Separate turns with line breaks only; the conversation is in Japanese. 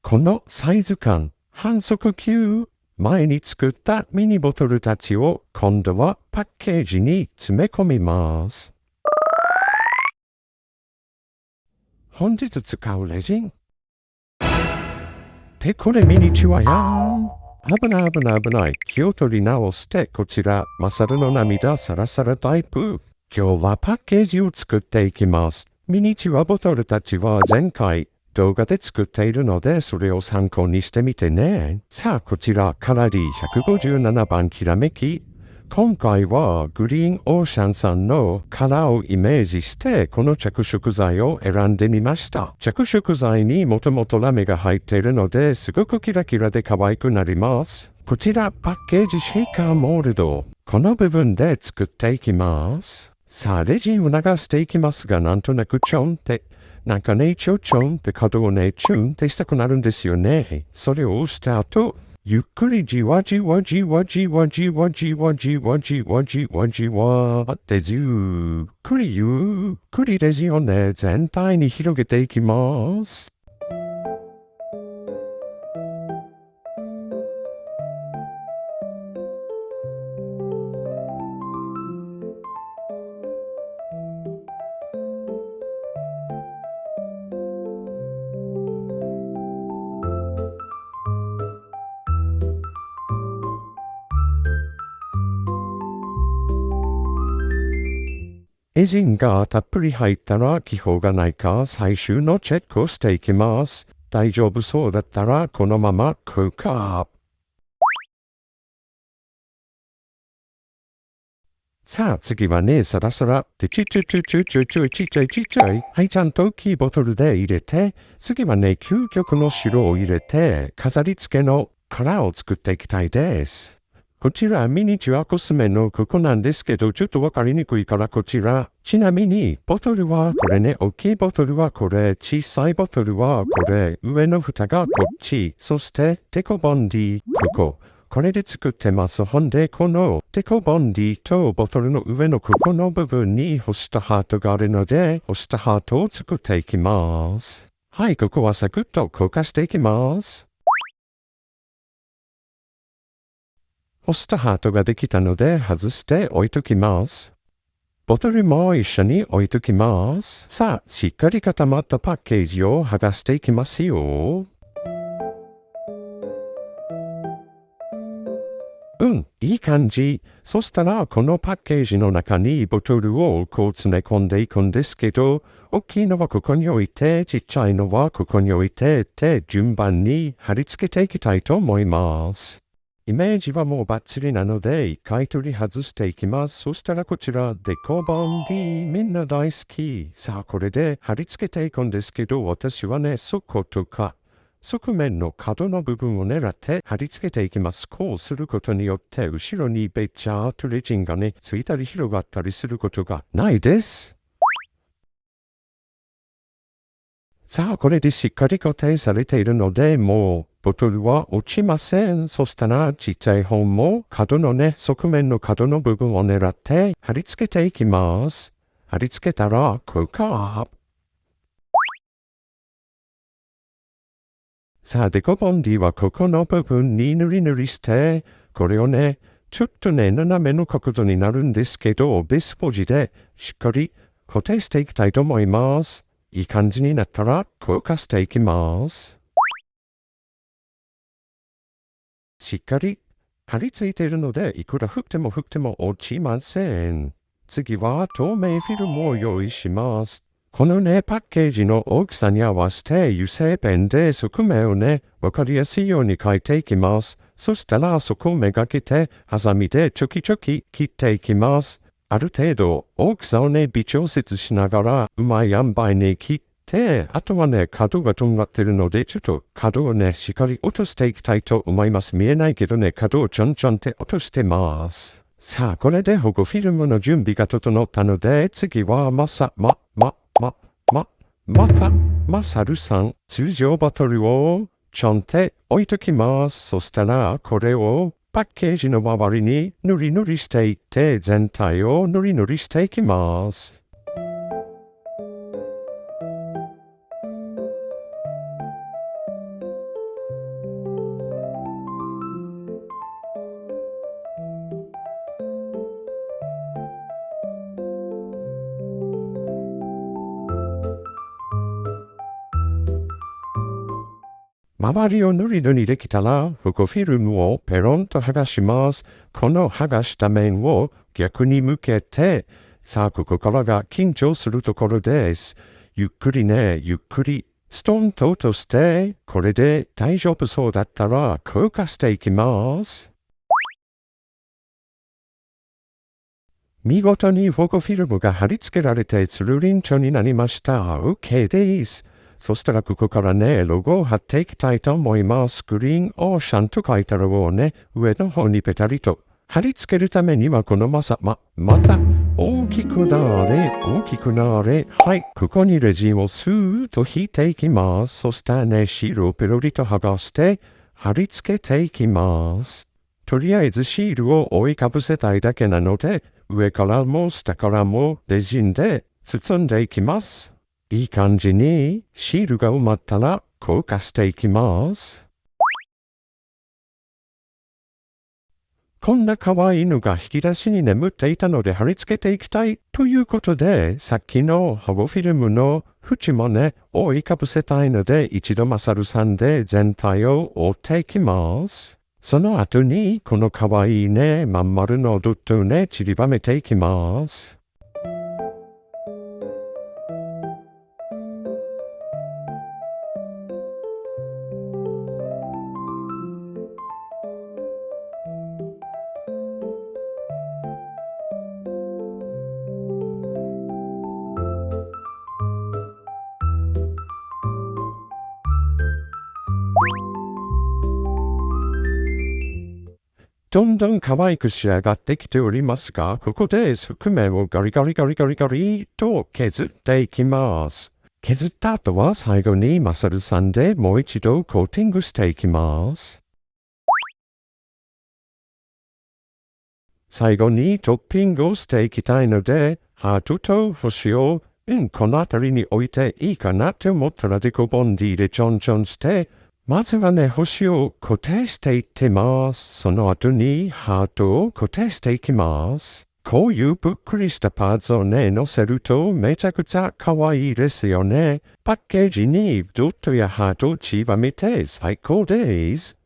このサイズ感、反則級。前に作ったミニボトルたちを今度はパッケージに詰め込みます。本日使うレジン。これミニチュアやん。危ない危ない危ない。気を取り直してこちら、マサルの涙サラサラタイプ。今日はパッケージを作っていきます。ミニチュアボトルたちは前回動画で作っているのでそれを参考にしてみてね。さあこちらカラリー157番きらめき。今回はグリーンオーシャンさんのカラーをイメージしてこの着色剤を選んでみました。着色剤にもともとラメが入っているのですごくキラキラで可愛くなります。こちらパッケージシェイカーモールド。この部分で作っていきます。さあレジンを流していきますがなんとなくちょんってなんかねちょちょんって角をねチュンってしたくなるんですよね。それを押した後ゆっくりじわじわじわじわじわじわじわじわじわじわってゆっくりレジンをね全体に広げていきます。レジンがたっぷり入ったら気泡がないか最終のチェックをしていきます。大丈夫そうだったらこのままクックアップ。さあ次はねサラサラってちっちゃいはいちゃんと大きいボトルで入れて次はね究極の白を入れて飾り付けのカラーを作っていきたいです。こちらミニチュアコスメのここなんですけどちょっとわかりにくいからこちら。ちなみにボトルはこれね、大きいボトルはこれ、小さいボトルはこれ、上の蓋がこっち、そしてデコボンディここ。これで作ってます。ほんでこのデコボンディとボトルの上のここの部分に干したハートがあるので干したハートを作っていきます。はい、ここはサクッと硬化していきます。干したハートができたので外して置いときます。ボトルも一緒に置いときます。さあ、しっかり固まったパッケージを剥がしていきますよ。いい感じ。そしたら、このパッケージの中にボトルをこう詰め込んでいくんですけど、大きいのはここに置いて、ちっちゃいのはここに置いて、って順番に貼り付けていきたいと思います。イメージはもうバッチリなので、一回取り外していきます。そしたらこちら、デコボンディ、みんな大好き。さあ、これで貼り付けていくんですけど、私はね、底とか、側面の角の部分を狙って貼り付けていきます。こうすることによって、後ろにべちゃーっとレジンがね、ついたり広がったりすることがないです。さあ、これでしっかり固定されているので、もう、ボトルは落ちません。そしたら、ちっちゃい方も、角のね、側面の角の部分を狙って、貼り付けていきます。貼り付けたら、クックアップ。さあ、デコボンディはここの部分に塗り塗りして、これをね、ちょっとね、斜めの角度になるんですけど、ベースポジでしっかり固定していきたいと思います。いい感じになったら、硬化していきます。しっかり貼り付いているので、いくら振っても落ちません。次は透明フィルムを用意します。このね、パッケージの大きさに合わせて油性ペンで側面をね、わかりやすいように書いていきます。そしたらそこをめがけて、ハサミでちょきちょき切っていきます。ある程度、大きさをね、微調節しながら、うまい塩梅に切って、あとはね、角がとんがってるので、ちょっと角をね、しっかり落としていきたいと思います。見えないけどね、角をちょんちょんって落としてます。さあ、これで保護フィルムの準備が整ったので、次はまた、マサルさん、通常ボトルをちょんって置いときます。そしたら、これをパッケージの周りに塗り塗りしていって、全体を塗り塗りしていきます。周りをぬりぬりできたら、フォフィルムをペロンと剥がします。この剥がした面を逆に向けて、さあ、ここからが緊張するところです。ゆっくりね、ゆっくり。ストンと落として、これで大丈夫そうだったら、硬化していきます。見事に保護フィルムが貼り付けられてつるりんちょになりました。OK です。そしたらここからね、ロゴを貼っていきたいと思います。グリーンオーシャンと書いたロゴをね、上の方にペタリと。貼り付けるためにはこのまた、大きくなれ、大きくなれ。はい、ここにレジンをスーッと引いていきます。そしたらね、シールをペロリと剥がして、貼り付けていきます。とりあえずシールを覆いかぶせたいだけなので、上からも下からもレジンで包んでいきます。いい感じにシールが埋まったら硬化していきます。こんな可愛いのが引き出しに眠っていたので貼り付けていきたいということで、さっきの保護フィルムの縁もね、覆いかぶせたいので一度マサルさんで全体を覆っていきます。その後にこの可愛いね、まん丸のドットをね、散りばめていきます。どんどん可愛く仕上がってきておりますが、ここで側面をガリガリガリガリガリと削っていきます。削った後は最後にマサルさんでもう一度コーティングしていきます。最後にトッピングをしていきたいので、ハートと星をこの辺りに置いていいかなって思ったらデコボンディでちょんちょんして、まずはね、星を固定していってます。その後にハートを固定していきます。こういうぷっくりしたパーツをね、乗せるとめちゃくちゃ可愛いですよね。パッケージにドットやハートをちばめて最高です。